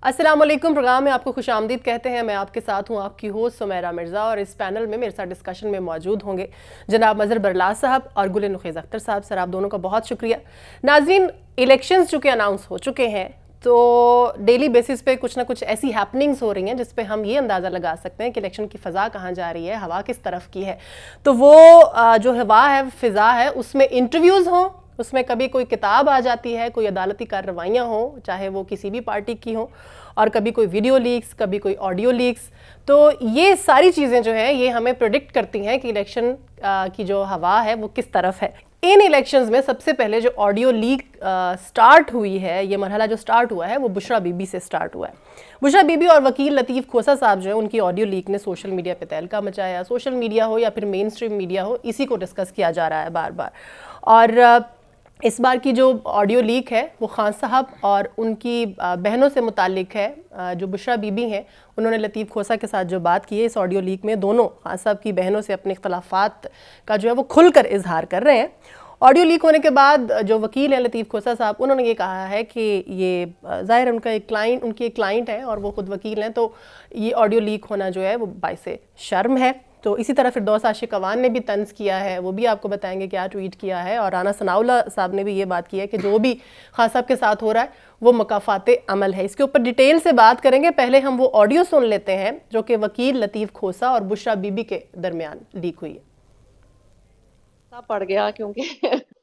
السلام علیکم، پروگرام میں آپ کو خوش آمدید کہتے ہیں. میں آپ کے ساتھ ہوں، آپ کی ہوسٹ سمیرہ مرزا، اور اس پینل میں میرے ساتھ ڈسکشن میں موجود ہوں گے جناب مظہر برلاس صاحب اور گل نخیز اختر صاحب. سر آپ دونوں کا بہت شکریہ. ناظرین، الیکشنز چونکہ اناؤنس ہو چکے ہیں تو ڈیلی بیسس پہ کچھ نہ کچھ ایسی ہیپننگز ہو رہی ہیں جس پہ ہم یہ اندازہ لگا سکتے ہیں کہ الیکشن کی فضا کہاں جا رہی ہے، ہوا کس طرف کی ہے. تو وہ جو ہوا ہے، فضا ہے، اس میں انٹرویوز ہوں، اس میں کبھی کوئی کتاب آ جاتی ہے، کوئی عدالتی کارروائیاں ہوں چاہے وہ کسی بھی پارٹی کی ہوں، اور کبھی کوئی ویڈیو لیکس، کبھی کوئی آڈیو لیکس. تو یہ ساری چیزیں جو ہیں یہ ہمیں پریڈکٹ کرتی ہیں کہ الیکشن کی جو ہوا ہے وہ کس طرف ہے. ان الیکشنز میں سب سے پہلے جو آڈیو لیک سٹارٹ ہوئی ہے، یہ مرحلہ جو سٹارٹ ہوا ہے وہ بشریٰ بی بی سے سٹارٹ ہوا ہے. بشریٰ بی بی اور وکیل لطیف کھوسہ صاحب جو ہیں، ان کی آڈیو لیک نے سوشل میڈیا پہ تہلکہ مچایا. سوشل میڈیا ہو یا پھر مین اسٹریم میڈیا ہو، اسی کو ڈسکس کیا جا رہا ہے بار بار. اور اس بار کی جو آڈیو لیک ہے وہ خان صاحب اور ان کی بہنوں سے متعلق ہے. جو بشریٰ بی بی ہیں، انہوں نے لطیف کھوسہ کے ساتھ جو بات کی ہے اس آڈیو لیک میں، دونوں خان صاحب کی بہنوں سے اپنے اختلافات کا جو ہے وہ کھل کر اظہار کر رہے ہیں. آڈیو لیک ہونے کے بعد جو وکیل ہیں لطیف کھوسہ صاحب، انہوں نے یہ کہا ہے کہ یہ ظاہر ان کا ان کی ایک کلائنٹ ہے اور وہ خود وکیل ہیں، تو یہ آڈیو لیک ہونا جو ہے وہ باعث شرم ہے. تو اسی طرح فردوس عاشق اعوان نے بھی طنز کیا ہے، وہ بھی آپ کو بتائیں گے کیا ٹویٹ کیا ہے. اور رانا ثناء اللہ صاحب نے بھی یہ بات کی ہے کہ جو بھی خان صاحب کے ساتھ ہو رہا ہے وہ مکافات عمل ہے. اس کے اوپر ڈیٹیل سے بات کریں گے. پہلے ہم وہ آڈیو سن لیتے ہیں جو کہ وکیل لطیف کھوسہ اور بشریٰ بی بی کے درمیان لیک ہوئی ہے. پڑ گیا کیونکہ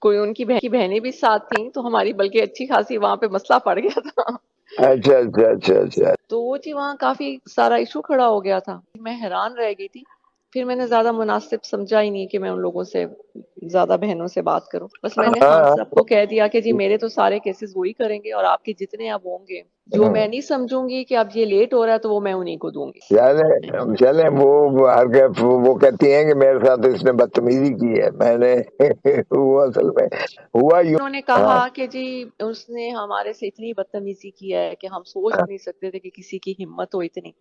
کوئی ان کی بہنیں بھی ساتھ تھیں، تو ہماری بلکہ اچھی خاصی وہاں پہ مسئلہ پڑ گیا تھا. اچھا اچھا اچھا اچھا. تو وہ جی وہاں کافی سارا ایشو کھڑا ہو گیا تھا. میں حیران رہ گئی تھی. پھر میں نے زیادہ مناسب سمجھا ہی نہیں کہ میں ان لوگوں سے زیادہ بہنوں سے بات کروں. بس میں نے خان صاحب کو کہہ دیا کہ جی میرے تو سارے کیسز وہی کریں گے، اور آپ کے جتنے اب ہوں گے جو میں نہیں سمجھوں گی کہ اب یہ لیٹ ہو رہا ہے تو وہ میں انہیں کو دوں گی. چلیں وہ کہتی ہیں کہ میرے ساتھ اس نے بدتمیزی کی ہے. میں نے وہ اصل میں ہوا یوں. انہوں نے کہا کہ جی اس نے ہمارے سے اتنی بدتمیزی کی ہے کہ ہم سوچ نہیں سکتے تھے کہ کسی کی ہمت ہو اتنی.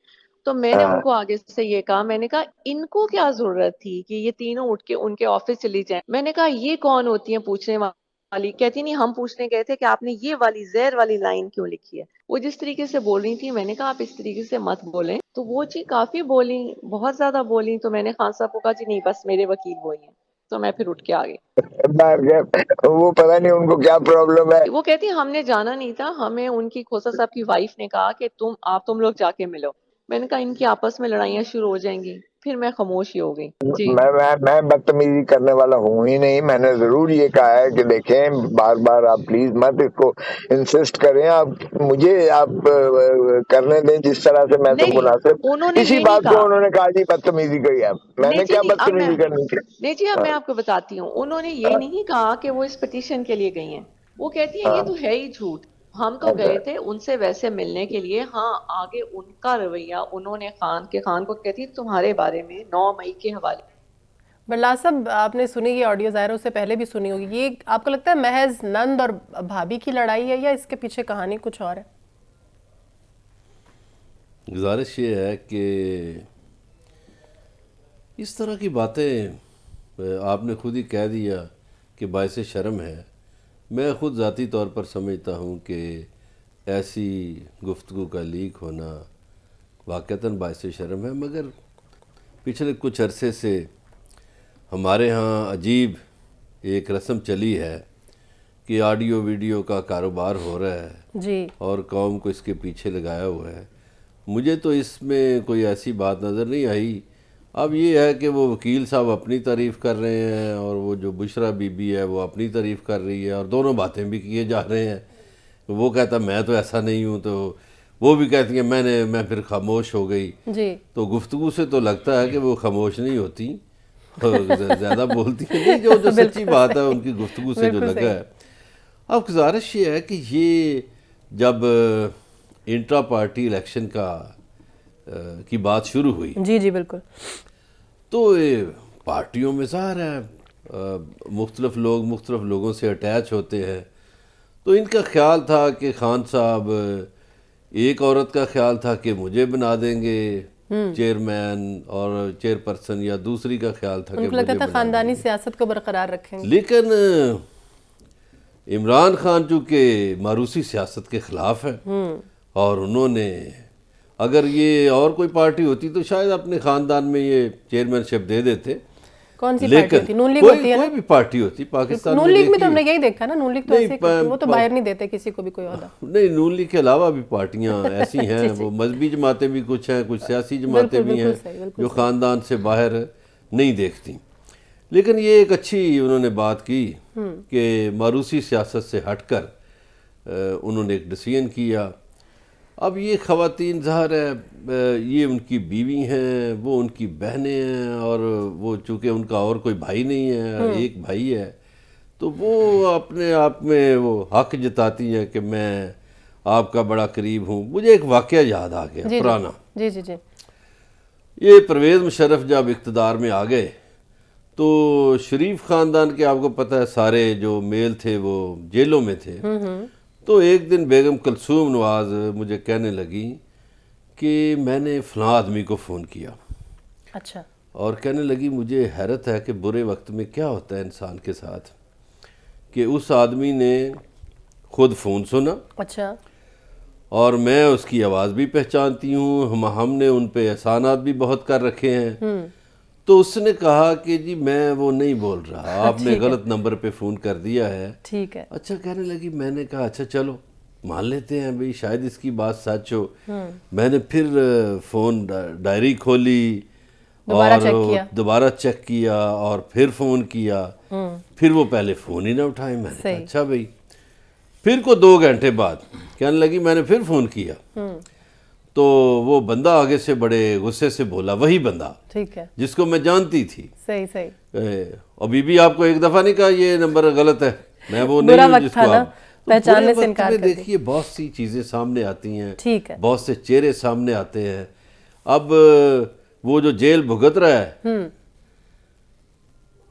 تو میں نے ان کو آگے سے یہ کہا، میں نے کہا ان کو کیا ضرورت تھی کہ یہ تینوں اٹھ کے ان کے آفس چلی جائیں. میں نے کہا یہ کون ہوتی ہیں پوچھنے والی؟ کہتی نہیں، ہم پوچھنے گئے تھے کہ آپ نے یہ والی زہر والی لائن کیوں لکھی ہے. وہ جس طریقے سے بول رہی تھی، میں نے کہا آپ اس طریقے سے مت بولیں. تو وہ جی کافی بولی، بہت زیادہ بولی. تو میں نے خان صاحب کو کہا جی نہیں، بس میرے وکیل وہی ہیں. تو میں پھر اٹھ کے آ گئی. وہ پتہ نہیں ان کو کیا پرابلم ہے. وہ کہتی ہم نے جانا نہیں تھا، ہمیں ان کی کھوسہ صاحب کی وائف نے کہا کہ تم لوگ جا کے ملو. میں نے کہا ان کی آپس میں لڑائیاں شروع ہو جائیں گی. پھر میں خاموش ہی ہو گئی. جی میں بدتمیزی کرنے والا ہوں ہی نہیں. میں نے ضرور یہ کہا ہے کہ دیکھیں بار بار آپ پلیز مت اس کو انسسٹ کریں. آپ مجھے آپ کرنے دیں جس طرح سے میں تو نہیں، مناسب. انہوں نے اسی یہ نہیں بات کو کہا. انہوں نے کہا جی بدتمیزی کری ہے. میں نہیں نے جی کیا نہیں، بدتمیزی کرنی تھی؟ نہیں جی اب میں آپ کو بتاتی ہوں. انہوں نے یہ نہیں کہا کہ وہ اس پٹیشن کے لیے گئی ہیں. وہ کہتی ہیں یہ تو ہے ہی جھوٹ. ہم تو گئے تھے ان سے ویسے ملنے کے لیے. ہاں آگے ان کا رویہ انہوں نے خان کو کہتی تمہارے بارے میں 9 مئی کے حوالے. برلاس صاحب، آپ نے سنی یہ آڈیو، ظاہر اس سے پہلے بھی سنی ہوگی. یہ آپ کو لگتا ہے محض نند اور بھابھی کی لڑائی ہے یا اس کے پیچھے کہانی کچھ اور ہے؟ گزارش یہ ہے کہ اس طرح کی باتیں آپ نے خود ہی کہہ دیا کہ باعث شرم ہے. میں خود ذاتی طور پر سمجھتا ہوں کہ ایسی گفتگو کا لیک ہونا واقعتاً باعث شرم ہے. مگر پچھلے کچھ عرصے سے ہمارے ہاں عجیب ایک رسم چلی ہے کہ آڈیو ویڈیو کا کاروبار ہو رہا ہے جی، اور قوم کو اس کے پیچھے لگایا ہوا ہے. مجھے تو اس میں کوئی ایسی بات نظر نہیں آئی. اب یہ ہے کہ وہ وکیل صاحب اپنی تعریف کر رہے ہیں اور وہ جو بشریٰ بی بی ہے وہ اپنی تعریف کر رہی ہے، اور دونوں باتیں بھی کیے جا رہے ہیں. وہ کہتا میں تو ایسا نہیں ہوں، تو وہ بھی کہتی ہیں میں پھر خاموش ہو گئی. جی. تو گفتگو سے تو لگتا ہے کہ وہ خاموش نہیں ہوتی، زیادہ بولتی ہیں. نہیں، جو سچی بات ہے ان کی گفتگو سے جو لگا ہے. اب گزارش یہ ہے کہ یہ جب انٹرا پارٹی الیکشن کی بات شروع ہوئی، جی جی بالکل، تو پارٹیوں میں ظاہر ہے مختلف لوگوں سے اٹیچ ہوتے ہیں. تو ان کا خیال تھا کہ خان صاحب، ایک عورت کا خیال تھا کہ مجھے بنا دیں گے چیئرمین اور چیئر پرسن، یا دوسری کا خیال تھا کہ ان کو لگتا مجھے تھا بنا خاندانی دیں گے. سیاست کو برقرار رکھیں گے. لیکن عمران خان چونکہ ماروثی سیاست کے خلاف ہے اور انہوں نے اگر یہ اور کوئی پارٹی ہوتی تو شاید اپنے خاندان میں یہ چیئرمین شپ دے دیتے. کون سی پارٹی ہوتی؟ نون لیگ ہوتی ہے نا. کوئی بھی پارٹی ہوتی پاکستان نون لیگ میں تو ہم نے یہی دیکھا نا, نون لیگ تو نہیں، ایسے وہ تو باہر نہیں دیتے کسی کو بھی کوئی عہدہ. نہیں, نون لیگ کے علاوہ بھی پارٹیاں ایسی ہیں, وہ مذہبی جماعتیں بھی کچھ ہیں, کچھ سیاسی جماعتیں بھی ہیں جو خاندان سے باہر نہیں دیکھتی. لیکن یہ ایک اچھی انہوں نے بات کی کہ موروثی سیاست سے ہٹ کر انہوں نے ایک ڈیسیژن کیا. اب یہ خواتین ظاہر ہے یہ ان کی بیوی ہیں, وہ ان کی بہنیں ہیں, اور وہ چونکہ ان کا اور کوئی بھائی نہیں ہے, ایک بھائی ہے, تو وہ اپنے آپ میں وہ حق جتاتی ہیں کہ میں آپ کا بڑا قریب ہوں. مجھے ایک واقعہ یاد آ گیا پرانا. جی جی جی. یہ پرویز مشرف جب اقتدار میں آ گئے تو شریف خاندان کے آپ کو پتہ ہے سارے جو میل تھے وہ جیلوں میں تھے. تو ایک دن بیگم کلثوم نواز مجھے کہنے لگی کہ میں نے فلاں آدمی کو فون کیا. اچھا. اور کہنے لگی مجھے حیرت ہے کہ برے وقت میں کیا ہوتا ہے انسان کے ساتھ, کہ اس آدمی نے خود فون سنا. اچھا. اور میں اس کی آواز بھی پہچانتی ہوں, ہم نے ان پہ احسانات بھی بہت کر رکھے ہیں. تو اس نے کہا کہ جی میں وہ نہیں بول رہا, آپ نے غلط نمبر پہ فون کر دیا ہے. ٹھیک ہے. اچھا کہنے لگی. میں نے کہا اچھا چلو مان لیتے ہیں بھئی, شاید اس کی بات سچ ہو. میں نے پھر فون ڈائری کھولی اور دوبارہ چیک کیا اور پھر فون کیا. پھر وہ پہلے فون ہی نہ اٹھائے. میں نے کہا اچھا بھئی. پھر کو 2 گھنٹے بعد کہنے لگی میں نے پھر فون کیا تو وہ بندہ آگے سے بڑے غصے سے بولا, وہی بندہ ٹھیک ہے جس کو میں جانتی تھی. صحیح صحیح. ابھی بھی آپ کو ایک دفعہ نہیں کہا یہ نمبر غلط ہے, میں وہ نہیں ہوں جس کو آپ پہچاننے سے انکار کر دیا. دیکھیے بہت سی چیزیں سامنے آتی ہیں, ٹھیک ہے, بہت سے چہرے سامنے آتے ہیں. اب وہ جو جیل بھگت رہا ہے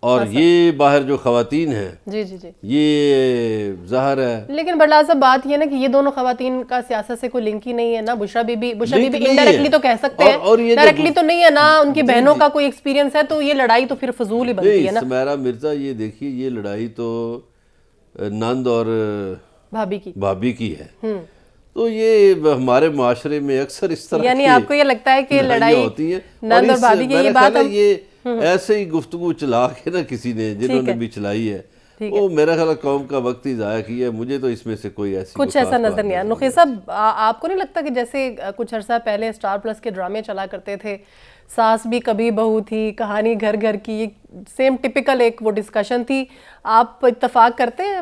اور یہ باہر جو خواتین ہیں جی جی جی یہ ظاہر ہے. لیکن بڑلا صاحب بات یہ نا کہ یہ دونوں خواتین کا سیاست سے کوئی لنک ہی نہیں ہے نا. بشرا بی بی انڈائریکٹلی تو کہہ سکتے ہیں, ڈائریکٹلی تو نہیں ہے نا. ان کی بہنوں کا کوئی ایکسپیرینس ہے تو یہ لڑائی تو پھر فضول ہی بنتی ہے نا. سمیرا مرزا یہ دیکھیے یہ لڑائی تو نند اور بھابھی کی ہے. تو یہ ہمارے معاشرے میں اکثر اس طرح یعنی آپ کو یہ لگتا ہے کہ لڑائی ہوتی ہے نند اور بھابھی کی, یہ بات یہ ایسے ہی گفتگو چلا کے نا کسی نے جنہوں نے بھی چلائی ہے وہ میرا خیال قوم کا وقت ہی ضائع کیا ہے. مجھے تو اس میں سے کوئی ایسی کچھ ایسا نظر نہیں آیا. نخی صاحب آپ کو نہیں لگتا کہ جیسے کچھ عرصہ پہلے اسٹار پلس کے ڈرامے چلا کرتے تھے, ساس بھی کبھی بہو تھی, کہانی گھر گھر کی, سیم ٹپیکل ایک وہ ڈسکشن تھی, آپ اتفاق کرتے ہیں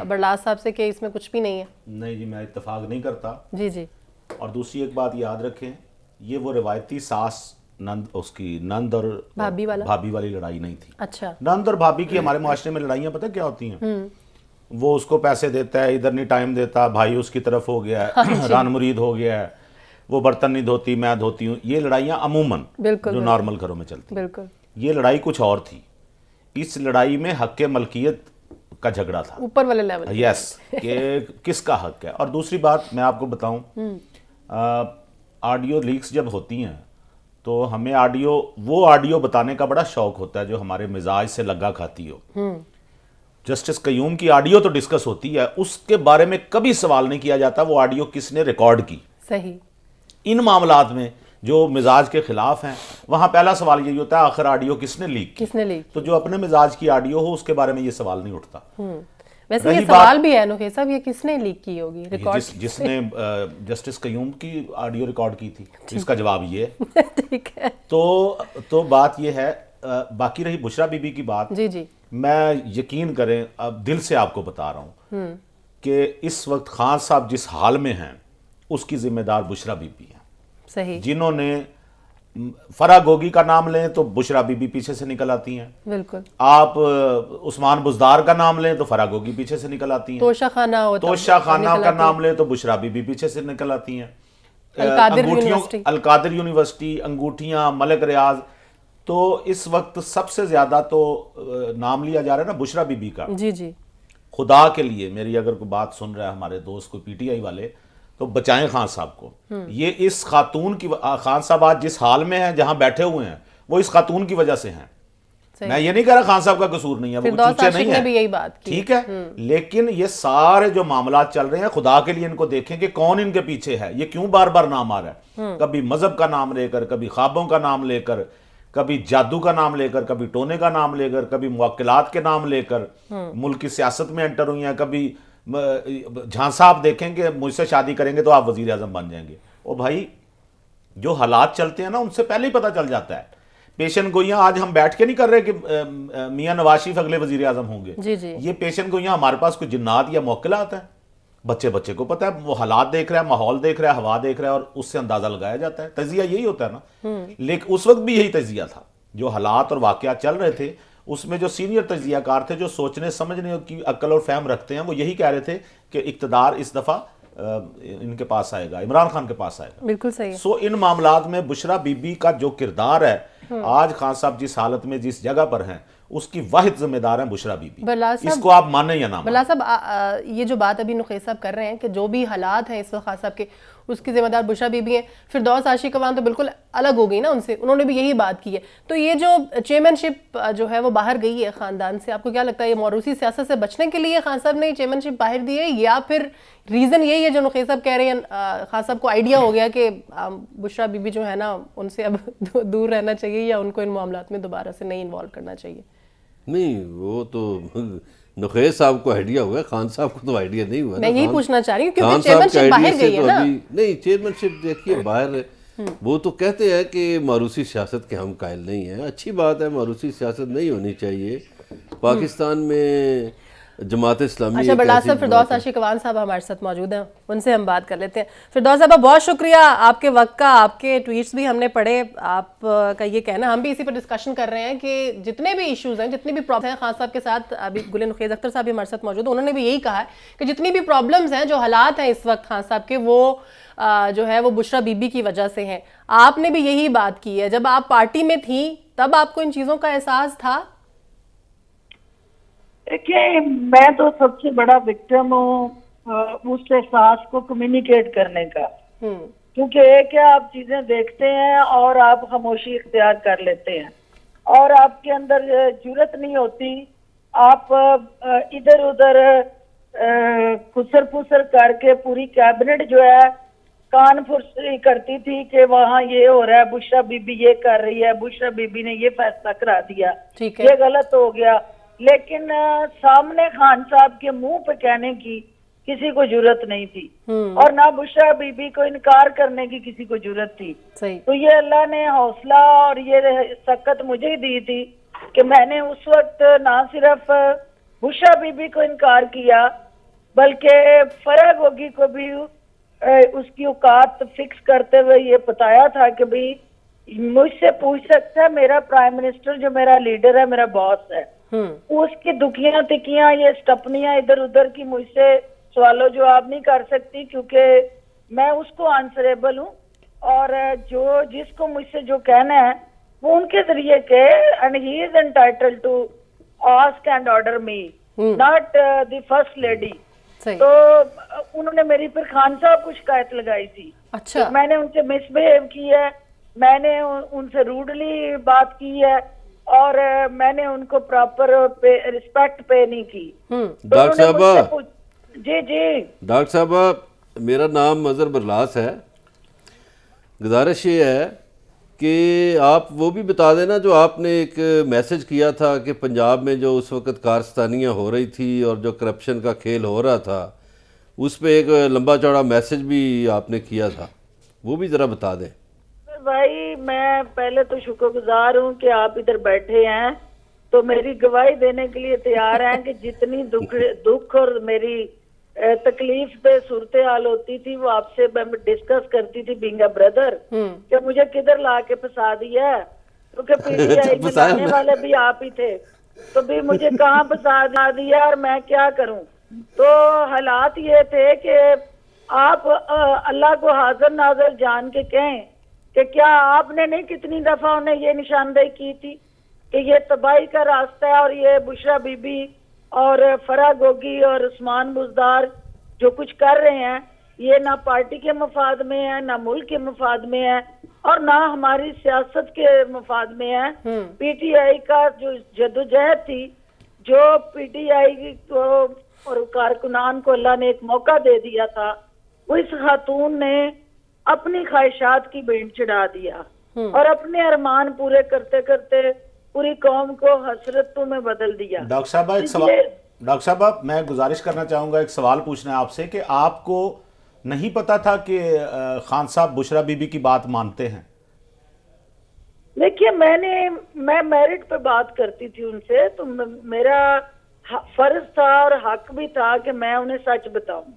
برلاس صاحب سے کہ اس میں کچھ بھی نہیں ہے؟ نہیں جی, میں اتفاق نہیں کرتا. جی جی. اور دوسری ایک بات یاد رکھیں, یہ وہ روایتی ساس نند اس کی نند اور بھابھی والی لڑائی نہیں تھی. اچھا. نند اور بھابھی کی ہمارے معاشرے میں لڑائیاں پتہ کیا ہوتی ہیں, وہ اس کو پیسے دیتا ہے, ادھر نہیں ٹائم دیتا, بھائی اس کی طرف ہو گیا ہے, ران مرید ہو گیا ہے, وہ برتن نہیں دھوتی میں دھوتی ہوں. یہ لڑائیاں عموماً جو نارمل گھروں میں چلتی ہیں. یہ لڑائی کچھ اور تھی. اس لڑائی میں حق ملکیت کا جھگڑا تھا, اوپر والے لیول. یس, کہ کس کا حق ہے. اور دوسری بات میں آپ کو بتاؤں, آڈیو لیکس جب ہوتی ہیں تو ہمیں وہ آڈیو بتانے کا بڑا شوق ہوتا ہے جو ہمارے مزاج سے لگا کھاتی ہو. جسٹس قیوم کی آڈیو تو ڈسکس ہوتی ہے, اس کے بارے میں کبھی سوال نہیں کیا جاتا وہ آڈیو کس نے ریکارڈ کی. صحیح. ان معاملات میں جو مزاج کے خلاف ہیں وہاں پہلا سوال یہی ہوتا ہے آخر آڈیو کس نے لیک کی. تو جو اپنے مزاج کی آڈیو ہو اس کے بارے میں یہ سوال نہیں اٹھتا. ویسے یہ سوال بھی ہے نخی صاحب, یہ کس نے لیک کی ہوگی ریکارڈ؟ جس نے جسٹس قیوم کی آڈیو ریکارڈ کی تھی, اس کا جواب یہ ہے. ٹھیک ہے. تو بات یہ ہے. باقی رہی بشرا بی بی کی بات, جی جی, میں یقین کریں اب دل سے آپ کو بتا رہا ہوں کہ اس وقت خان صاحب جس حال میں ہیں اس کی ذمہ دار بشرا بی بی ہیں. صحیح. جنہوں نے فرح گوگی کا نام لیں تو بشرا بی بی پیچھے سے نکل آتی ہیں. بالکل. آپ عثمان بزدار کا نام لیں تو فرح گوگی پیچھے سے نکل آتی ہیں. توشہ خانہ کا نام لیں تو بشرا بی بی پیچھے سے نکل آتی ہیں. القادر یونیورسٹی, انگوٹھیاں, ملک ریاض. تو اس وقت سب سے زیادہ تو نام لیا جا رہا ہے نا بشرا بی بی کا. جی جی. خدا کے لیے میری اگر کوئی بات سن رہا ہے ہمارے دوست کوئی پی ٹی آئی والے تو بچائیں خان صاحب کو. یہ اس خاتون کی, خان صاحب آج جس حال میں ہیں جہاں بیٹھے ہوئے ہیں وہ اس خاتون کی وجہ سے ہیں. میں یہ نہیں کہہ رہا خان صاحب کا قصور نہیں ہے، وہ چوچے نہیں بھی یہی بات کی، ٹھیک ہے، لیکن یہ سارے جو معاملات چل رہے ہیں خدا کے لیے ان کو دیکھیں کہ کون ان کے پیچھے ہے، یہ کیوں بار بار نام آ رہا ہے، کبھی مذہب کا نام لے کر، کبھی خوابوں کا نام لے کر، کبھی جادو کا نام لے کر، کبھی ٹونے کا نام لے کر، کبھی موکلات کے نام لے کر ملک کی سیاست میں انٹر ہوئی ہیں، کبھی جھانسا آپ دیکھیں کہ مجھ سے شادی کریں گے تو آپ وزیر اعظم بن جائیں گے۔ او بھائی جو حالات چلتے ہیں نا ان سے پہلے ہی پتہ چل جاتا ہے، پیشن گوئیاں آج ہم بیٹھ کے نہیں کر رہے کہ میاں نواز شریف اگلے وزیر اعظم ہوں گے، یہ پیشن گوئیاں ہمارے پاس کوئی جنات یا موکلات ہیں، بچے کو پتہ ہے، وہ حالات دیکھ رہا ہے، ماحول دیکھ رہا ہے، ہوا دیکھ رہا ہے، اور اس سے اندازہ لگایا جاتا ہے۔ تجزیہ یہی ہوتا ہے نا، لیکن اس وقت بھی یہی تجزیہ تھا، جو حالات اور واقعات چل رہے تھے اس میں جو سینئر تجزیہ کار تھے، جو سوچنے سمجھنے کی عقل اور فہم رکھتے ہیں، وہ یہی کہہ رہے تھے کہ اقتدار اس دفعہ ان کے پاس آئے گا، عمران خان کے پاس آئے گا۔ بالکل صحیح۔ سو ان معاملات میں بشرا بی بی کا جو کردار ہے، آج خان صاحب جس حالت میں جس جگہ پر ہیں اس کی واحد ذمہ دار ہیں بشرا بی بی، اس کو آپ مانیں یا نہ مانیں۔ بلا صاحب یہ جو بات ابھی نقیص صاحب کر رہے ہیں کہ جو بھی حالات ہیں اس وقت خان صاحب کے، اس کی ذمہ دار بشرا بی بی ہیں، فردوس عاشق اقوام تو بالکل الگ ہو گئی نا ان سے، انہوں نے بھی یہی بات کی ہے۔ تو یہ جو چیئرمین شپ جو ہے وہ باہر گئی ہے خاندان سے، آپ کو کیا لگتا ہے یہ موروثی سیاست سے بچنے کے لیے خان صاحب نے چیئرمین شپ باہر دی ہے، یا پھر ریزن یہی ہے جو نقیص صاحب کہہ رہے ہیں، خان صاحب کو آئیڈیا ہو گیا کہ بشرا بی بی جو ہے نا ان سے اب دور رہنا چاہیے یا ان کو ان معاملات میں دوبارہ سے نہیں انوالو کرنا چاہیے؟ نہیں، وہ تو نقیص صاحب کو آئیڈیا ہوا ہے، خان صاحب کو تو آئیڈیا نہیں ہوا۔ میں یہی پوچھنا چاہ رہی ہوں خان کیونکہ چیئرمین صاحب کے شپ باہر آئیڈیا گئی سے ہے تو نا۔ ابھی نہیں، چیئرمین شپ دیکھیے باہر، وہ تو کہتے ہیں کہ موروثی سیاست کے ہم قائل نہیں ہیں، اچھی بات ہے، موروثی سیاست نہیں ہونی چاہیے پاکستان میں۔ جماعت اسلامی اچھا، برلاس صاحب فردوس عاشق اقوام صاحب ہمارے ساتھ موجود ہیں، ان سے ہم بات کر لیتے ہیں۔ فردوس صاحب بہت شکریہ آپ کے وقت کا، آپ کے ٹویٹس بھی ہم نے پڑھے، آپ کا یہ کہنا، ہم بھی اسی پر ڈسکشن کر رہے ہیں کہ جتنے بھی ایشوز ہیں، جتنی بھی پرابلمس ہیں، خان صاحب کے ساتھ ابھی گل نقیض اختر صاحب بھی ہمارے ساتھ موجود ہیں، انہوں نے بھی یہی کہا ہے کہ جتنی بھی پرابلمس ہیں، جو حالات ہیں اس وقت خان صاحب کے، وہ جو ہے وہ بشرا بی بی کی وجہ سے ہیں۔ آپ نے بھی یہی بات کی ہے، جب آپ پارٹی میں تھیں تب آپ کو ان چیزوں کا احساس تھا؟ دیکھیں، میں تو سب سے بڑا وکٹم ہوں اس احساس کو کمیونیکیٹ کرنے کا، کیونکہ ایک ہے آپ چیزیں دیکھتے ہیں اور آپ خاموشی اختیار کر لیتے ہیں، اور آپ کے اندر جرت نہیں ہوتی، آپ ادھر ادھر خسر پھسر کر کے پوری کیبنٹ جو ہے کان پھرسری کرتی تھی کہ وہاں یہ ہو رہا ہے، بشرا بی بی یہ کر رہی ہے، بشرا بی بی نے یہ فیصلہ کرا دیا، یہ غلط ہو گیا، لیکن سامنے خان صاحب کے منہ پہ کہنے کی کسی کو جرت نہیں تھی، اور نہ بشرا بی بی کو انکار کرنے کی کسی کو جرت تھی۔ تو یہ اللہ نے حوصلہ اور یہ سکت مجھے ہی دی تھی کہ میں نے اس وقت نہ صرف بشرا بی بی کو انکار کیا بلکہ فرح گوگی کو بھی اس کی اوقات فکس کرتے ہوئے یہ بتایا تھا کہ بھئی مجھ سے پوچھ سکتا ہے میرا پرائم منسٹر جو میرا لیڈر ہے، میرا باس ہے، اس کی دکیاں تکیاں یہ سٹپنیاں ادھر ادھر کی مجھ سے سوال و جواب نہیں کر سکتی، کیونکہ میں اس کو آنسریبل ہوں، اور جو جس کو مجھ سے جو کہنا ہے وہ ان کے ذریعے کہ and he is entitled to ask and order me, not the first lady۔ تو انہوں نے میری پھر خان صاحب کو شکایت لگائی تھی، اچھا، میں نے ان سے مس بہیو کی ہے، میں نے ان سے روڈلی بات کی ہے، اور میں نے ان کو پراپر رسپیکٹ پے نہیں کی۔ ڈاکٹر صاحبہ، جی ڈاکٹر صاحبہ، میرا نام مظہر برلاس ہے، گزارش یہ ہے کہ آپ وہ بھی بتا دینا جو آپ نے ایک میسج کیا تھا کہ پنجاب میں جو اس وقت کارستانیاں ہو رہی تھی اور جو کرپشن کا کھیل ہو رہا تھا، اس پہ ایک لمبا چوڑا میسج بھی آپ نے کیا تھا، وہ بھی ذرا بتا دیں۔ بھائی میں پہلے تو شکر گزار ہوں کہ آپ ادھر بیٹھے ہیں تو میری گواہی دینے کے لیے تیار ہیں کہ جتنی دکھ اور میری تکلیف پہ صورتحال ہوتی تھی وہ آپ سے میں ڈسکس کرتی تھی بینگ اے بردر، کہ مجھے کدھر لا کے پھنسا دیا ہے، کیونکہ پی ٹی آئی میں لانے والے بھی آپ ہی تھے، تو بھی مجھے کہاں پھنسا دیا اور میں کیا کروں۔ تو حالات یہ تھے کہ آپ اللہ کو حاضر ناظر جان کے کہیں کہ کیا آپ نے نہیں کتنی دفعہ انہیں یہ نشاندہی کی تھی کہ یہ تباہی کا راستہ ہے، اور یہ بشرا بی بی اور فرح گوگی اور عثمان بزدار جو کچھ کر رہے ہیں یہ نہ پارٹی کے مفاد میں ہے نہ ملک کے مفاد میں ہے، اور نہ ہماری سیاست کے مفاد میں ہے. پی ٹی آئی کا جو جدوجہد تھی, جو پی ٹی آئی کو اور کارکنان کو اللہ نے ایک موقع دے دیا تھا, وہ اس خاتون نے اپنی خواہشات کی بینٹ چڑھا دیا اور اپنے ارمان پورے کرتے کرتے پوری قوم کو حسرتوں میں بدل دیا. ڈاکٹر صاحب میں گزارش کرنا چاہوں گا, ایک سوال پوچھنا ہے آپ سے کہ آپ کو نہیں پتا تھا کہ خان صاحب بشرا بی بی کی بات مانتے ہیں؟ دیکھیے میں میرٹ پہ بات کرتی تھی ان سے, تو میرا فرض تھا اور حق بھی تھا کہ میں انہیں سچ بتاؤں,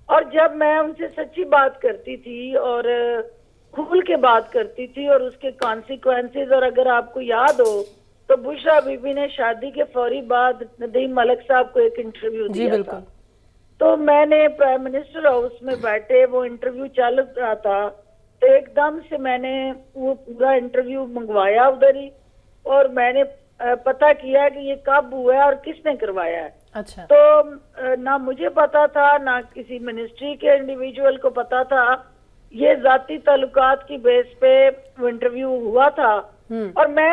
اور جب میں ان سے سچی بات کرتی تھی اور کھول کے بات کرتی تھی اور اس کے کانسیکوینسز, اور اگر آپ کو یاد ہو تو بشرا بی بی نے شادی کے فوری بعد ندیم ملک صاحب کو ایک انٹرویو دیا تھا, تو میں نے پرائم منسٹر ہاؤس میں بیٹھے, وہ انٹرویو چل رہا تھا, تو ایک دم سے میں نے وہ پورا انٹرویو منگوایا ادھر ہی, اور میں نے پتا کیا کہ یہ کب ہوا ہے اور کس نے کروایا ہے. اچھا. تو نہ مجھے پتا تھا نہ کسی منسٹری کے انڈیویجول کو پتا تھا, یہ ذاتی تعلقات کی بیس پہ وہ انٹرویو ہوا تھا. اور میں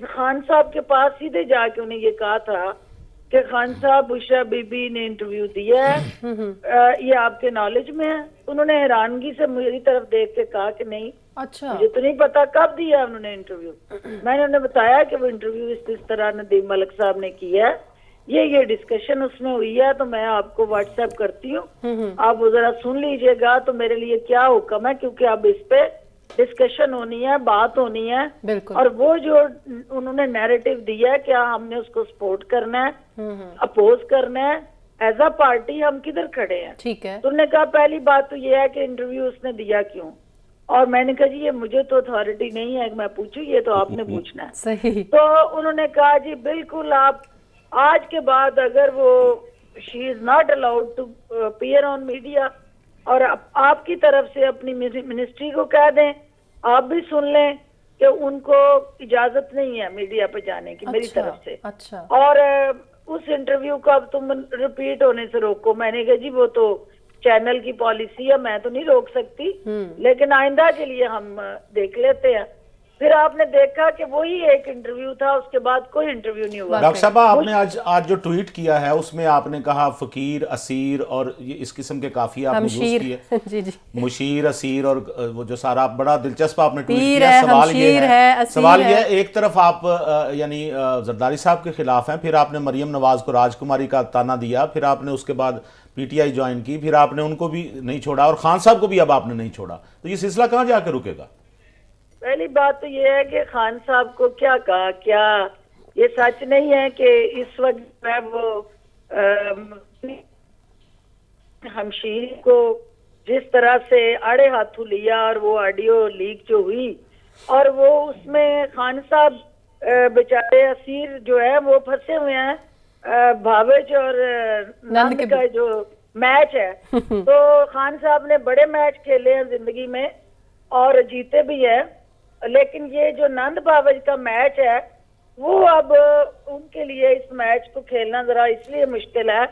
خان صاحب کے پاس سیدھے جا کے انہیں یہ کہا تھا کہ خان صاحب بشرا بی بی نے انٹرویو دیا ہے, یہ آپ کے نالج میں ہے. انہوں نے حیرانگی سے میری طرف دیکھ کے کہا کہ نہیں, اچھا, مجھے تو نہیں پتا کب دیا انہوں نے انٹرویو. میں نے انہیں بتایا کہ وہ انٹرویو اس طرح ندیم ملک صاحب نے کیا ہے, یہ ڈسکشن اس میں ہوئی ہے, تو میں آپ کو واٹس ایپ کرتی ہوں, آپ وہ ذرا سن لیجئے گا تو میرے لیے کیا حکم ہے, کیونکہ اب اس پہ ڈسکشن ہونی ہے, بات ہونی ہے. اور وہ جو انہوں نے نیریٹو دیا ہے, کیا ہم نے اس کو سپورٹ کرنا ہے, اپوز کرنا ہے, ایز اے پارٹی ہم کدھر کھڑے ہیں. ٹھیک ہے. تو انہوں نے کہا پہلی بات تو یہ ہے کہ انٹرویو اس نے دیا کیوں, اور میں نے کہا جی یہ مجھے تو اتھارٹی نہیں ہے کہ میں پوچھوں, یہ تو آپ نے پوچھنا ہے. صحیح. تو انہوں نے کہا جی بالکل, آپ آج کے بعد اگر وہ she is not allowed to appear on media, اور آپ کی طرف سے اپنی منسٹری کو کہہ دیں, آپ بھی سن لیں کہ ان کو اجازت نہیں ہے میڈیا پہ جانے کی میری طرف سے. اچھا. اور اس انٹرویو کو اب تم ریپیٹ ہونے سے روکو. میں نے کہا جی وہ تو چینل کی پالیسی ہے, میں تو نہیں روک سکتی, لیکن آئندہ کے لیے ہم دیکھ لیتے ہیں. پھر آپ نے دیکھا کہ وہی ایک انٹرویو تھا, اس کے بعد کوئی انٹرویو نہیں ہوا. ڈاکٹر صاحب آپ نے آج جو ٹویٹ کیا ہے اس میں آپ نے کہا فقیر, اسیر اور اس قسم کے کافی آپ نے یوز کیے, مشیر, اسیر, اور وہ جو سارا بڑا دلچسپ آپ نے ٹویٹ کیا. سوال یہ ہے ایک طرف آپ یعنی زرداری صاحب کے خلاف ہیں, پھر آپ نے مریم نواز کو راج کماری کا تانا دیا, پھر آپ نے اس کے بعد پی ٹی آئی جوائن کی, پھر آپ نے ان کو بھی نہیں چھوڑا اور خان صاحب کو بھی اب آپ نے نہیں چھوڑا, تو یہ سلسلہ کہاں جا کے رکے گا؟ پہلی بات تو یہ ہے کہ خان صاحب کو کیا کہا, کیا یہ سچ نہیں ہے کہ اس وقت میں وہ ہمشیر کو جس طرح سے آڑے ہاتھوں لیا اور وہ آڈیو لیک جو ہوئی, اور وہ اس میں خان صاحب بیچارے اسیر جو ہے وہ پھنسے ہوئے ہیں, بھاویج اور نند کا جو میچ ہے, تو خان صاحب نے بڑے میچ کھیلے ہیں زندگی میں اور جیتے بھی ہیں, لیکن یہ جو نند بھاویج کا میچ ہے وہ اب ان کے لیے اس میچ کو کھیلنا ذرا اس لیے مشکل ہے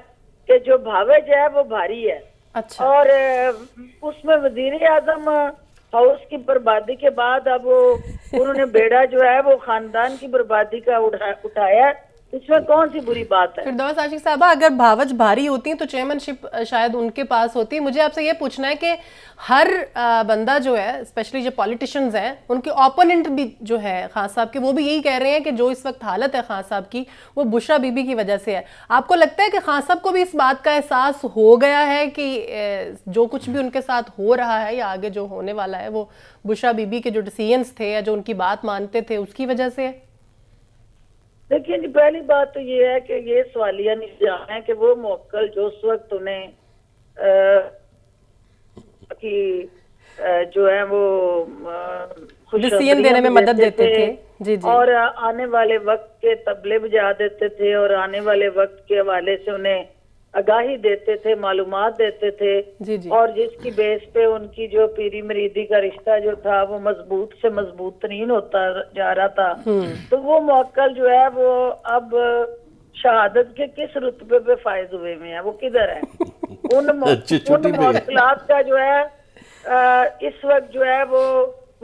کہ جو بھاویج ہے وہ بھاری ہے. اچھا. اور اس میں وزیر اعظم ہاؤس کی بربادی کے بعد اب انہوں نے بیڑا جو ہے وہ خاندان کی بربادی کا اٹھایا, اس میں کون سی بری بات ہے؟ فردوس عاشق صاحبہ, اگر بھاوج بھاری ہوتی ہیں تو چیئرمین شپ شاید ان کے پاس ہوتی ہے. مجھے آپ سے یہ پوچھنا ہے کہ ہر بندہ جو ہے, اسپیشلی جو پولیٹیشنز ہیں, ان کے اوپوننٹ بھی جو ہے خان صاحب کے, وہ بھی یہی کہہ رہے ہیں کہ جو اس وقت حالت ہے خان صاحب کی وہ بشرا بی بی کی وجہ سے ہے. آپ کو لگتا ہے کہ خان صاحب کو بھی اس بات کا احساس ہو گیا ہے کہ جو کچھ بھی ان کے ساتھ ہو رہا ہے یا آگے جو ہونے والا ہے وہ بشرا بی بی کے جو ڈیسیژنز تھے یا جو ان کی بات مانتے تھے اس کی وجہ سے ہے؟ دیکھیں جی, پہلی بات تو یہ ہے کہ یہ سوالیہ نظام ہے کہ وہ موکل جو اس وقت انہیں جو ہے وہ ڈیسیژن دینے میں مدد دیتے تھے اور آنے والے وقت کے تبلے بجا دیتے تھے اور آنے والے وقت کے حوالے سے انہیں آگاہی دیتے تھے, معلومات دیتے تھے, اور جس کی بیس پہ ان کی جو پیری مریدی کا رشتہ جو تھا وہ مضبوط سے مضبوط ترین ہوتا جا رہا تھا. تو وہ موکل جو ہے وہ اب شہادت کے کس رتبے پہ فائز ہوئے ہیں, وہ کدھر ہے؟ ان موکلات کا جو ہے اس وقت جو ہے وہ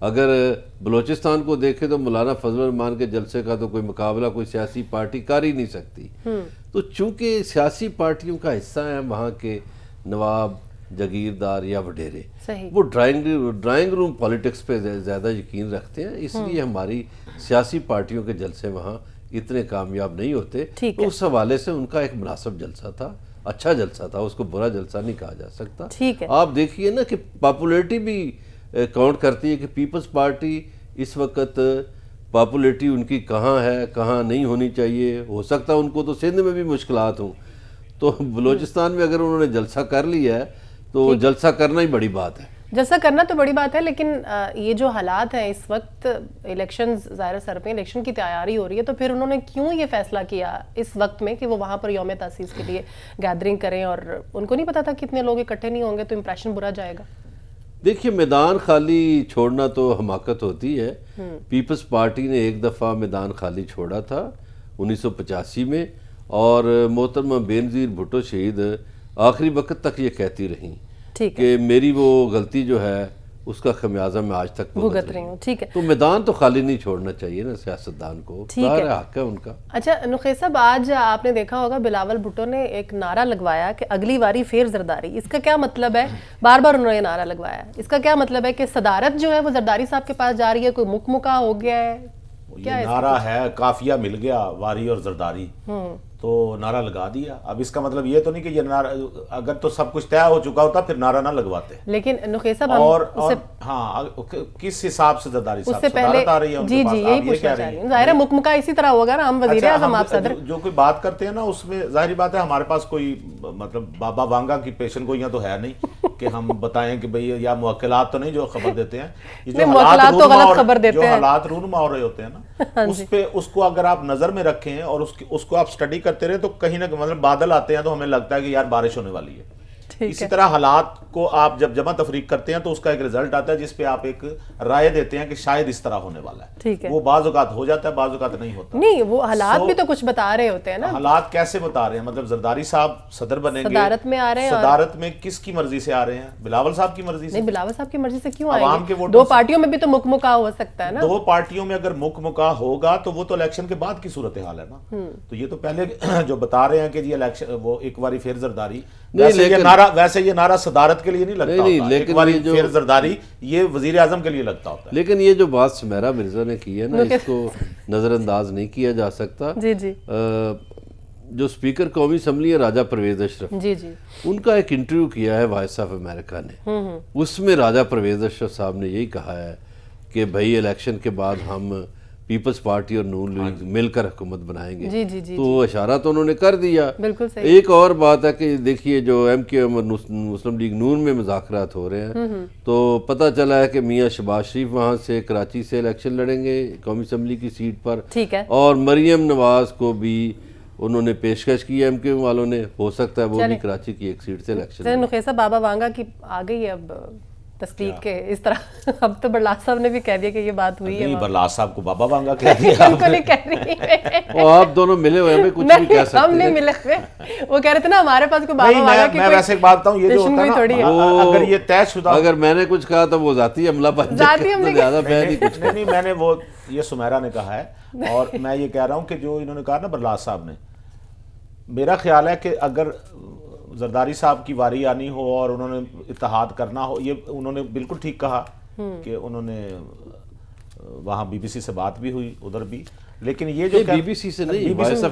اگر بلوچستان کو دیکھیں تو مولانا فضل الرحمان کے جلسے کا تو کوئی مقابلہ کوئی سیاسی پارٹی کر ہی نہیں سکتی. تو چونکہ سیاسی پارٹیوں کا حصہ ہیں وہاں کے نواب, جاگیردار یا وڈیرے, وہ ڈرائنگ روم پالیٹکس پہ زیادہ یقین رکھتے ہیں, اس لیے ہماری سیاسی پارٹیوں کے جلسے وہاں اتنے کامیاب نہیں ہوتے. تو اس حوالے سے ان کا ایک مناسب جلسہ تھا, اچھا جلسہ تھا, اس کو برا جلسہ نہیں کہا جا سکتا. آپ دیکھیے نا کہ پاپولیٹی بھی کاؤنٹ کرتی ہے کہ پیپلز پارٹی اس وقت پاپولیٹی ان کی کہاں ہے, کہاں نہیں ہونی چاہیے. ہو سکتا ہے ان کو تو سندھ میں بھی مشکلات ہوں, تو بلوچستان میں اگر انہوں نے جلسہ کر لیا ہے تو جلسہ کرنا ہی بڑی بات ہے. جلسہ کرنا تو بڑی بات ہے, لیکن یہ جو حالات ہیں اس وقت, الیکشنز ظاہر سر پہ, الیکشن کی تیاری ہو رہی ہے, تو پھر انہوں نے کیوں یہ فیصلہ کیا اس وقت میں کہ وہ وہاں پر یوم تاسیس کے لیے گیدرنگ کریں, اور ان کو نہیں پتا تھا کتنے لوگ اکٹھے نہیں ہوں گے تو امپریشن برا جائے گا؟ دیکھیے میدان خالی چھوڑنا تو حماقت ہوتی ہے. پیپلز پارٹی نے ایک دفعہ میدان خالی چھوڑا تھا 1985 میں, اور محترمہ بینظیر بھٹو شہید آخری وقت تک یہ کہتی رہیں کہ میری وہ غلطی جو ہے اس کا خمیازہ میں آج تک بھگت رہی ہوں. ٹھیک ہے, تو میدان تو خالی نہیں چھوڑنا چاہیے نا سیاستدان کو, ظاہر حق ہے ان کا. اچھا نخیس صاحب, آج آپ نے دیکھا ہوگا بلاول بھٹو نے ایک نعرہ لگوایا کہ اگلی واری پھر زرداری. اس کا کیا مطلب ہے؟ بار بار انہوں نے نعرہ لگوایا, اس کا کیا مطلب ہے کہ صدارت جو ہے وہ زرداری صاحب کے پاس جا رہی ہے, کوئی مکمکا ہو گیا ہے؟ یہ نعرہ ہے قافیہ مل گیا واری اور زرداری, تو نعرہ لگا دیا. اب اس کا مطلب یہ تو نہیں کہ یہ نعرہ, اگر تو سب کچھ طے ہو چکا ہوتا پھر نعرہ نہ لگواتے. لیکن نخیس صاحب اور ہاں کس حساب سے زرداری صاحب صدارت آ رہی ہے ان کے پاس, یہی پوچھنا چاہ رہی ہوں. ظاہر ہے مکمکا اسی طرح ہوگا نا, ہم وزیر اعظم آپ صدر جو کوئی بات کرتے ہیں نا اس میں ظاہری بات ہے ہمارے پاس کوئی مطلب بابا وانگا کی پیشن گوئیاں تو ہے نہیں کہ ہم بتائیں کہ بھئی یا موکلات تو نہیں جو خبر دیتے ہیں, جو حالات رونما ہو رہے ہوتے ہیں نا اس پہ, اس کو اگر آپ نظر میں رکھیں اور اس کو آپ سٹڈی کرتے رہے تو کہیں نہ مطلب بادل آتے ہیں تو ہمیں لگتا ہے کہ یار بارش ہونے والی ہے. اسی طرح حالات کو آپ جب جمع تفریق کرتے ہیں تو اس کا ایک رزلٹ آتا ہے جس پہ آپ ایک رائے دیتے ہیں کہ شاید اس طرح ہونے والا ہے. وہ بعض اوقات ہو جاتا ہے, بعض اوقات نہیں ہوتا. نہیں, وہ حالات بھی تو کچھ بتا رہے ہوتے ہیں نا. حالات کیسے بتا رہے ہیں؟ مطلب زرداری صاحب صدر بنیں گے, صدارت میں آ رہے ہیں, صدارت میں کس کی مرضی سے آ رہے ہیں؟ بلاول صاحب کی مرضی سے. نہیں, بلاول صاحب کی مرضی سے کیوں آئیں گے؟ دو پارٹیوں میں بھی تو مکمکا ہو سکتا ہے نا. دو پارٹیوں میں اگر مکمکا ہوگا تو وہ تو الیکشن کے بعد کی صورتحال ہے نا. تو یہ تو پہلے جو بتا رہے ہیں کہ جی الیکشن وہ ایک باری پھر زرداری, ویسے یہ نعرہ صدارت کے لیے نہیں لگتا ہوتا, ایک باری پھر زرداری یہ وزیر اعظم کے لیے لگتا ہوتا ہے. لیکن یہ جو بات سمیرا مرزا نے کی ہے نا, اس کو نظر انداز نہیں کیا جا سکتا. جو سپیکر قومی اسمبلی ہے راجہ پرویز اشرف, ان کا ایک انٹرویو کیا ہے وائس آف امریکہ نے, اس میں راجہ پرویز اشرف صاحب نے یہی کہا ہے کہ بھائی الیکشن کے بعد ہم پیپلز پارٹی اور نون لیگ مل کر حکومت بنائیں گے. تو اشارہ تو انہوں نے کر دیا. ایک اور بات ہے کہ دیکھیے جو ایم کیو ایم اور مسلم لیگ نون میں مذاکرات ہو رہے ہیں, تو پتہ چلا ہے کہ میاں شہباز شریف وہاں سے کراچی سے الیکشن لڑیں گے قومی اسمبلی کی سیٹ پر, اور مریم نواز کو بھی انہوں نے پیشکش کی ایم کیو ایم والوں نے, ہو سکتا ہے وہ بھی کراچی کی ایک سیٹ سے الیکشن. نخیسہ بابا وانگا کی آ گئی اب تصدیق کے اس طرح, اب تو برلاس صاحب نے بھی کہہ دیا کہ یہ بات ہوئی ہے. برلاس صاحب کو بابا وانگا کہہ دیا. ان کو نہیں کہہ رہی, آپ دونوں ملے ہوئے ہمیں کچھ بھی کہہ سکتے ہیں. ہم نہیں ملے ہوئے, وہ کہہ رہے تھے نا ہمارے پاس کوئی بابا وانگا کی. میں ویسے ایک بات بتاؤں, یہ جو ہوتا ہے نا اگر یہ طے شدہ, اگر میں نے کچھ کہا تو وہ ذاتی حملہ بن جائے گا, زیادہ میں نہیں کچھ کہا. نہیں, میں نے وہ یہ سمیرا نے کہا ہے, اور میں یہ کہہ رہا ہوں کہ جو انہوں نے کہا نا برلاس صاحب نے, میرا خیال ہے کہ اگر زرداری صاحب کی واری آنی ہو اور انہوں نے اتحاد کرنا ہو, یہ انہوں نے بالکل ٹھیک کہا کہ انہوں نے وہاں بی بی سی سے بات بھی ہوئی ادھر بھی, لیکن یہ جو بی بی سی سے نہیں, وائس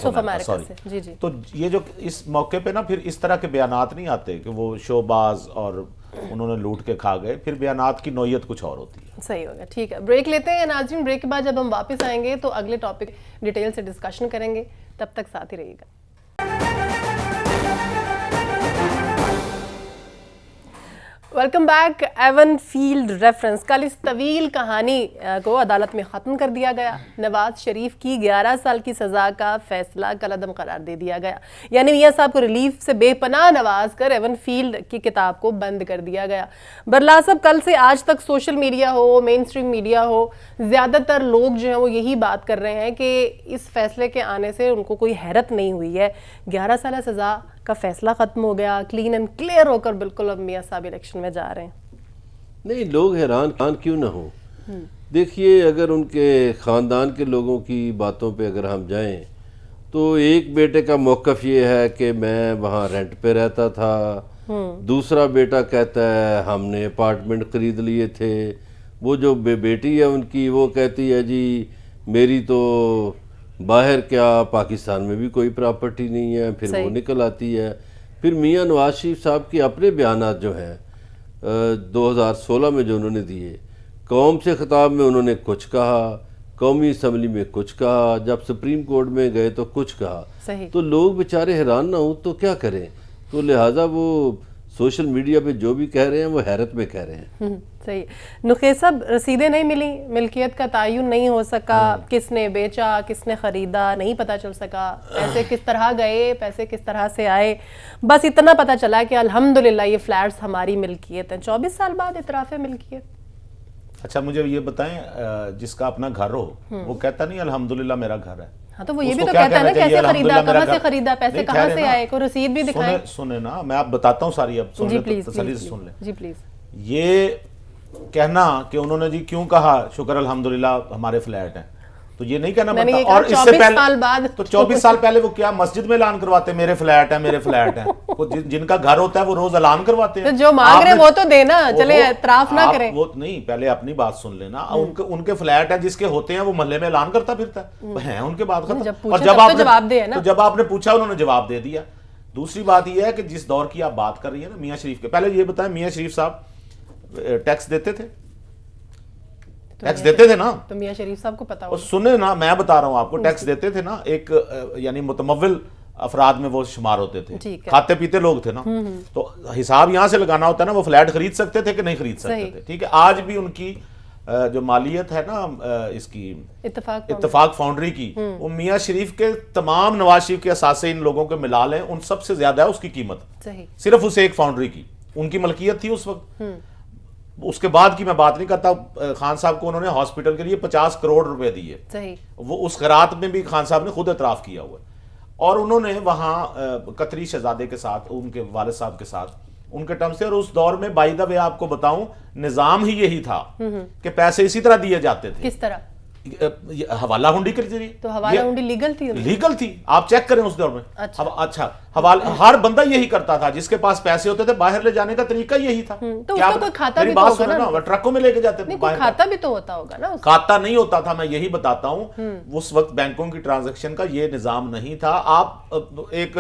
آف امریکہ سے, تو یہ جو اس موقع پہ نا پھر اس طرح کے بیانات نہیں آتے کہ وہ شوباز اور انہوں نے لوٹ کے کھا گئے, پھر بیانات کی نوعیت کچھ اور ہوتی ہے. صحیح ہوگا, ٹھیک ہے, بریک لیتے ہیں ناظرین. بریک کے بعد جب ہم واپس آئیں گے تو اگلے ٹاپک ڈیٹیل سے ڈسکشن کریں گے, تب تک ساتھ ہی رہیے گا. Welcome back. Avenfield reference, کل اس طویل کہانی کو عدالت میں ختم کر دیا گیا. نواز شریف کی 11 سال کی سزا کا فیصلہ کالعدم قرار دے دیا گیا, یعنی میاں صاحب کو ریلیف سے بے پناہ نواز کر ایون فیلڈ کی کتاب کو بند کر دیا گیا. برلاس صاحب, کل سے آج تک سوشل میڈیا ہو, مین اسٹریم میڈیا ہو, زیادہ تر لوگ جو ہیں وہ یہی بات کر رہے ہیں کہ اس فیصلے کے آنے سے ان کو کوئی حیرت نہیں ہوئی ہے. 11 سالہ سزا کا فیصلہ ختم ہو گیا, کلین اینڈ کلیئر ہو کر بالکل اب میاں صاحب الیکشن میں جا رہے ہیں. نہیں لوگ حیران کیوں نہ ہوں. دیکھیے اگر ان کے خاندان کے لوگوں کی باتوں پہ اگر ہم جائیں تو ایک بیٹے کا موقف یہ ہے کہ میں وہاں رینٹ پہ رہتا تھا, دوسرا بیٹا کہتا ہے ہم نے اپارٹمنٹ خرید لیے تھے, وہ جو بیٹی ہے ان کی وہ کہتی ہے جی میری تو باہر کیا پاکستان میں بھی کوئی پراپرٹی نہیں ہے, پھر وہ نکل آتی ہے. پھر میاں نواز شریف صاحب کے اپنے بیانات جو ہیں 2016 میں جو انہوں نے دیے, قوم سے خطاب میں انہوں نے کچھ کہا, قومی اسمبلی میں کچھ کہا, جب سپریم کورٹ میں گئے تو کچھ کہا. تو لوگ بیچارے حیران نہ ہوں تو کیا کریں, تو لہٰذا وہ سوشل میڈیا پہ جو بھی کہہ رہے ہیں وہ حیرت میں کہہ رہے ہیں. صحیح. نقیب صاحب رسیدیں نہیں ملی, ملکیت کا تعین نہیں ہو سکا, کس نے بیچا کس نے خریدا نہیں پتہ چل سکا, پیسے کس طرح گئے پیسے کس طرح سے آئے, بس اتنا پتہ چلا کہ الحمدللہ یہ فلیٹس ہماری ملکیت ہیں. 24 سال بعد اعتراف ملکیت. اچھا مجھے یہ بتائیں, جس کا اپنا گھر ہو وہ کہتا نہیں الحمدللہ میرا گھر ہے؟ ہاں تو وہ یہ بھی تو کہتا ہے نا کیسے خریدا, کہاں سے خریدا, پیسے کہاں سے آئے, کوئی رسید بھی دکھائے. سنیں نا, میں آپ بتاتا ہوں ساری, اب سن لیں تسلی سے سن لیں. جی پلیز. یہ کہنا کہ انہوں نے جی کیوں کہا شکر الحمدللہ ہمارے فلیٹ ہیں, تو یہ نہیں کہنا بنتا. اور اس سے پہلے تو 24 سال پہلے وہ کیا مسجد میں اعلان کرواتے میرے فلیٹ ہیں میرے فلیٹ ہیں. جن کا گھر ہوتا ہے وہ روز اعلان کرواتے ہیں. جو مانگ رہے وہ تو دینا, چلے اعتراف نہ کریں. وہ نہیں, پہلے اپنی بات سن لینا. ان کے فلیٹ ہیں جس کے ہوتے ہیں وہ محلے میں اعلان کرتا پھرتا ہے, ہیں ان کے بات ختم. اور جب آپ نے پوچھا انہوں نے جواب دے دیا. دوسری بات یہ ہے کہ جس دور کی آپ بات کر رہی ہیں نا میاں شریف کے, پہلے یہ بتائیں میاں شریف صاحب ٹیکس دیتے تھے؟ ٹیکس دیتے تھے نا. تو میاں شریف صاحب کو پتا ہوگا. سنیں نا, میں بتا رہا ہوں آپ کو, ٹیکس دیتے تھے نا. ایک یعنی متمول افراد میں وہ شمار ہوتے تھے, کھاتے پیتے لوگ تھے نا. تو حساب یہاں سے لگانا ہوتا ہے نا, وہ فلیٹ خرید سکتے تھے کہ نہیں خرید سکتے تھے. ٹھیک ہے, آج بھی ان کی جو مالیت ہے نا اس کی اتفاق فاؤنڈری کی, وہ میاں شریف کے تمام نواز شریف کے اثاثے ان لوگوں کے ملا لیں ان سب سے زیادہ ہے اس کی قیمت, صرف اس ایک فاؤنڈری کی. ان کی ملکیت تھی اس وقت. اس کے بعد کی میں بات نہیں کرتا. خان صاحب کو انہوں نے ہاسپٹل کے لیے 50 کروڑ روپے دیے, وہ اس خیرات میں بھی خان صاحب نے خود اعتراف کیا ہوا ہے. اور انہوں نے وہاں قطری شہزادے کے ساتھ, ان کے والد صاحب کے ساتھ, ان کے ٹرم سے, اور اس دور میں بائی دا وے آپ کو بتاؤں نظام ہی یہی تھا کہ پیسے اسی طرح دیے جاتے تھے. کس طرح؟ حوالہ ہنڈی کے ذریعے. تو حوالہ ہنڈی لیگل تھی؟ لیگل تھی, آپ چیک کریں اس دور میں. اچھا, ہر بندہ یہی کرتا تھا, جس کے پاس پیسے ہوتے تھے باہر لے جانے کا طریقہ یہی تھا. تو اس کا کوئی کھاتا بھی تو ہوگا نا, ٹرکوں میں لے کے جاتے تھے. کھاتا بھی تو ہوتا ہوگا نا. کھاتا نہیں ہوتا تھا, میں یہی بتاتا ہوں. اس وقت بینکوں کی ٹرانزیکشن کا یہ نظام نہیں تھا. آپ ایک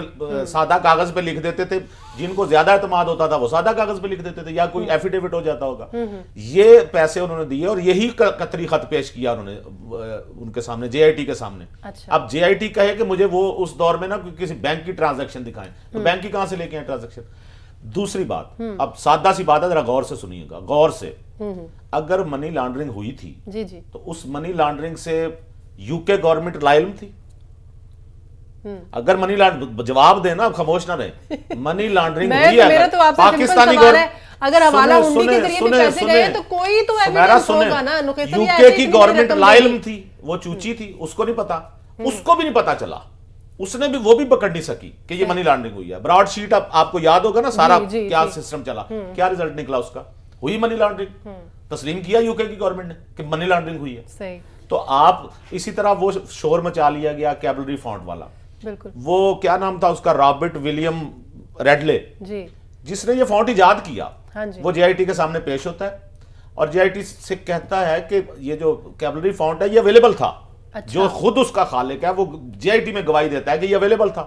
سادہ کاغذ پہ لکھ دیتے تھے, جن کو زیادہ اعتماد ہوتا تھا وہ سادہ کاغذ پہ لکھ دیتے تھے, یا کوئی ایفیڈیوٹ ہو جاتا ہوگا. یہ پیسے انہوں نے دیے, اور یہی قطری خط پیش کیا انہوں نے ان کے سامنے, جے آئی ٹی کے سامنے. اب جے آئی ٹی کہے کہ مجھے وہ اس دور میں نا کسی بینک کی ٹرانزیکشن دکھائیں, تو بینک کی کہاں سے لے کے آئیں ٹرانزیکشن. دوسری بات, اب سادہ سی بات ہے, ذرا غور سے سنیے گا, غور سے. اگر منی لانڈرنگ ہوئی تھی تو اس منی لانڈرنگ سے یو کے گورنمنٹ لائلم تھی. اگر منی لانڈرنگ, جواب دینا, اب خاموش نہ رہے. منی لانڈرنگ ہوئی ہے, پاکستانی گورنمنٹ, اگر حوالہ ہنڈی کے ذریعے بھی پیسے گئے تو کوئی تو ایویڈنس ہوگا نا. یو کے کی گورنمنٹ لائلم تھی, وہ چوچی تھی, اس کو نہیں پتا, اس کو بھی نہیں پتا چلا, اس نے بھی وہ بھی پکڑ نہیں سکی کہ یہ منی لانڈرنگ ہوئی ہے. براڈ شیٹ آپ کو یاد ہوگا نا سارا کیا سسٹم چلا, کیا ریزلٹ نکلا اس کا, ہوئی منی لانڈرنگ. تسلیم کیا یو کے کی گورنمنٹ نے کہ منی لانڈرنگ ہوئی ہے. تو آپ اسی طرح وہ شور مچا لیا گیا کیبلری فونٹ والا, وہ کیا نام تھا اس کا, رابرٹ ولیم ریڈلے, جس نے یہ فونٹ ایجاد کیا. وہ جے آئی ٹی کے سامنے پیش ہوتا ہے اور جے آئی ٹی سے کہتا ہے کہ یہ جو کیبلری فونٹ ہے یہ اویلیبل تھا. جو خود اس کا خالق ہے وہ جے آئی ٹی میں گواہی دیتا ہے کہ یہ اویلیبل تھا.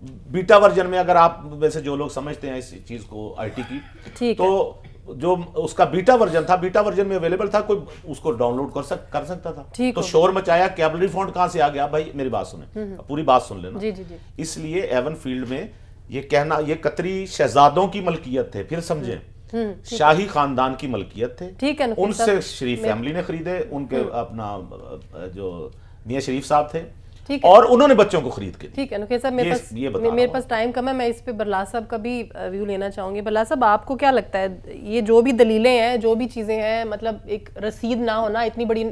بیٹا ورژن میں, اگر آپ ویسے جو لوگ سمجھتے ہیں اس چیز کو آئی ٹی کی, تو جو اس کا بیٹا ورژن تھا, بیٹا ورژن میں اویلیبل تھا, کوئی اس کو ڈاؤن لوڈ کر سکتا تھا. تو شور مچایا کیبلری فونٹ کہاں سے آ گیا. بھائی میری بات سنیں, پوری بات سن لینا. اس لیے ایون فیلڈ میں یہ کہنا, یہ قطری شہزادوں کی ملکیت تھے, پھر سمجھیں, شاہی خاندان کی ملکیت تھے, ان سے شریف فیملی نے خریدے, ان کے اپنا جو میاں شریف صاحب تھے, اور انہوں نے بچوں کو خرید کے. ٹھیک ہے نقیب صاحب, میرے پاس ٹائم کم ہے, میں اس پہ برلاس صاحب کا بھی ویو لینا چاہوں گی. برلاس صاحب آپ کو کیا لگتا ہے, یہ جو بھی دلیلیں ہیں, جو بھی چیزیں ہیں, مطلب ایک رسید نہ ہونا, اتنی بڑی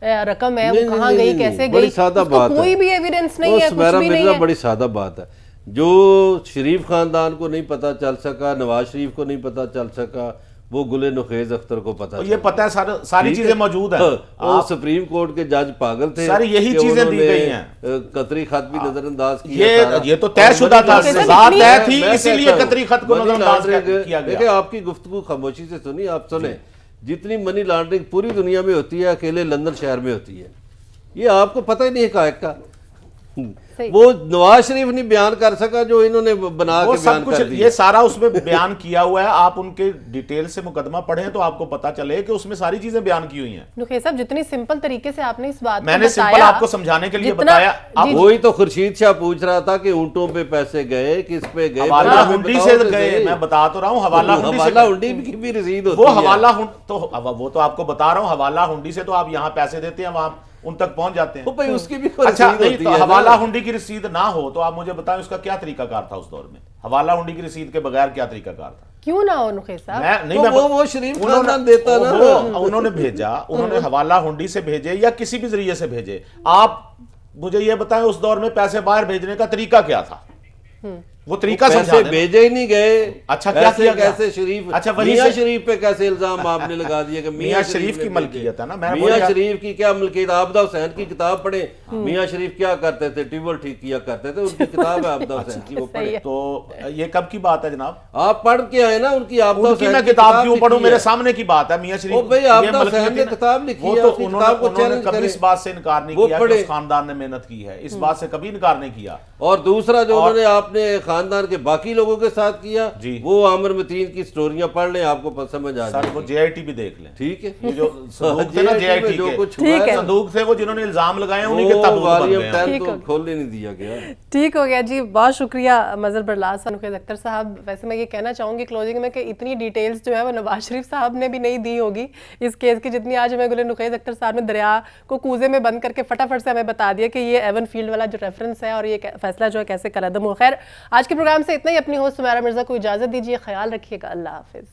رقم ہے, وہ کہاں گئی, کیسے گئی, اس کا کوئی بھی ایویڈنس نہیں ہے, کچھ بھی نہیں ہے. بڑی سادہ بات ہے, جو شریف خاندان کو نہیں پتا چل سکا, نواز شریف کو نہیں پتا چل سکا, وہ گل نخیز اختر کو پتہ یہ پتہ ہے، ساری چیزیں موجود ہیں. اور سپریم کورٹ کے جج پاگل تھے، ساری یہی چیزیں دی گئی ہیں. قطری خط بھی نظر انداز کیا، یہ تو طے شدہ تھا، سزا طے تھی، اسی لیے قطری خط کو نظر انداز کیا گیا. دیکھیں آپ کی گفتگو خاموشی سے سنی، آپ سنیں. جتنی منی لانڈرنگ پوری دنیا میں ہوتی ہے اکیلے لندن شہر میں ہوتی ہے. یہ آپ کو پتہ ہی نہیں حقائق کا. وہ نواز شریف نہیں بیان کر سکا جو انہوں نے بنا کے بیان کر دیا. یہ سارا اس میں بیان کیا ہوا ہے. آپ ان کے ڈیٹیل سے مقدمہ پڑھیں تو آپ کو پتا چلے کہ اس میں ساری چیزیں بیان کی ہوئی ہیں. نخیز صاحب جتنی سمپل طریقے سے آپ نے اس بات کو میں نے سمپل آپ کو سمجھانے کے لیے بتایا. وہی تو خورشید شاہ پوچھ رہا تھا کہ اونٹوں پہ پیسے گئے، کس پہ گئے؟ حوالہ ہنڈی سے گئے. میں بتا تو رہا ہوں حوالہ ہنڈی کی بھی رسید ہوتی ہے. وہ حوالہ وہ تو آپ کو بتا رہا ہوں، حوالہ ہنڈی سے تو آپ یہاں پیسے دیتے ہیں، وہاں ان تک پہنچ جاتے ہیں. اس کی بھی اچھا نہیں تو حوالہ ہنڈی کی رسید نہ ہو تو آپ مجھے بتائیں اس کا کیا طریقہ کار تھا اس دور میں؟ حوالہ ہنڈی کی رسید کے بغیر کیا طریقہ کار تھا؟ کیوں نہ ہو نخیز صاحب؟ وہ شریف خاندان دیتا نا. انہوں نے بھیجا، انہوں نے حوالہ ہنڈی سے بھیجے یا کسی بھی ذریعے سے بھیجے. آپ مجھے یہ بتائیں اس دور میں پیسے باہر بھیجنے کا طریقہ کیا تھا؟ وہ طریقہ پیسے بھیجے ہی نہیں گئے. اچھا کیا کیا کیسے شریف، اچھا میاں شریف پہ کیسے الزام آپ نے لگا دیا کہ میاں شریف کی ملکیت ہے نا؟ میاں شریف کی کیا ملکیت؟ عابدہ حسین کی کتاب پڑھیں، میاں شریف کیا کرتے تھے، ٹیوب ویل ٹھیک کیا کرتے تھے، ان کی کتاب ہے عابدہ حسین کی، وہ پڑھیں. تو یہ کب کی بات ہے جناب؟ آپ پڑھ کے آئے نا ان کی عابدہ حسین میں کتاب کیوں پڑھوں؟ میرے سامنے کی بات ہے. میاں شریف عابدہ حسین نے کتاب لکھی ہے، اس کتاب کو چیلنج کریں. کبھی اس بات سے انکار نہیں کیا کہ اس خاندان نے محنت کی ہے، اس بات سے کبھی انکار نہیں کیا. اور دوسرا جو انہوں نے آپ نے خاندان کے باقی لوگوں کے ساتھ کیا، وہ عامر متین کی سٹوریاں پڑھ لیں، آپ کو سمجھ آ جائے. وہ جے آئی ٹی بھی دیکھ لیں. ٹھیک ہے، یہ جو صندوق تھے نا جے آئی ٹی کے صندوق تھے، وہ جنہوں نے الزام لگائے ہیں انہی کے تابوت بن گئے ہیں. تو کھولنے نہیں دیا گیا. ٹھیک ہو گیا جی. بہت شکریہ مظہر برلاس صاحب، نخیز اختر صاحب. ویسے میں یہ کہنا چاہوں گی کلوزنگ میں کہ اتنی ڈیٹیلز جو ہے وہ نواز شریف صاحب نے بھی نہیں دی ہوگی اس کیس کی جتنی آج ہمیں نخیز اختر صاحب نے دریا کو کوزے میں بند کر کے فٹافٹ سے ہمیں بتا دیا کہ یہ ایون فیلڈ والا جو ریفرنس ہے اور یہ فیصلہ جو ہے کیسے قلعدم ہو. خیر آج کے پروگرام سے اتنا ہی. اپنی ہوسٹ سمیرہ مرزا کو اجازت دیجیے. خیال رکھیے گا. اللہ حافظ.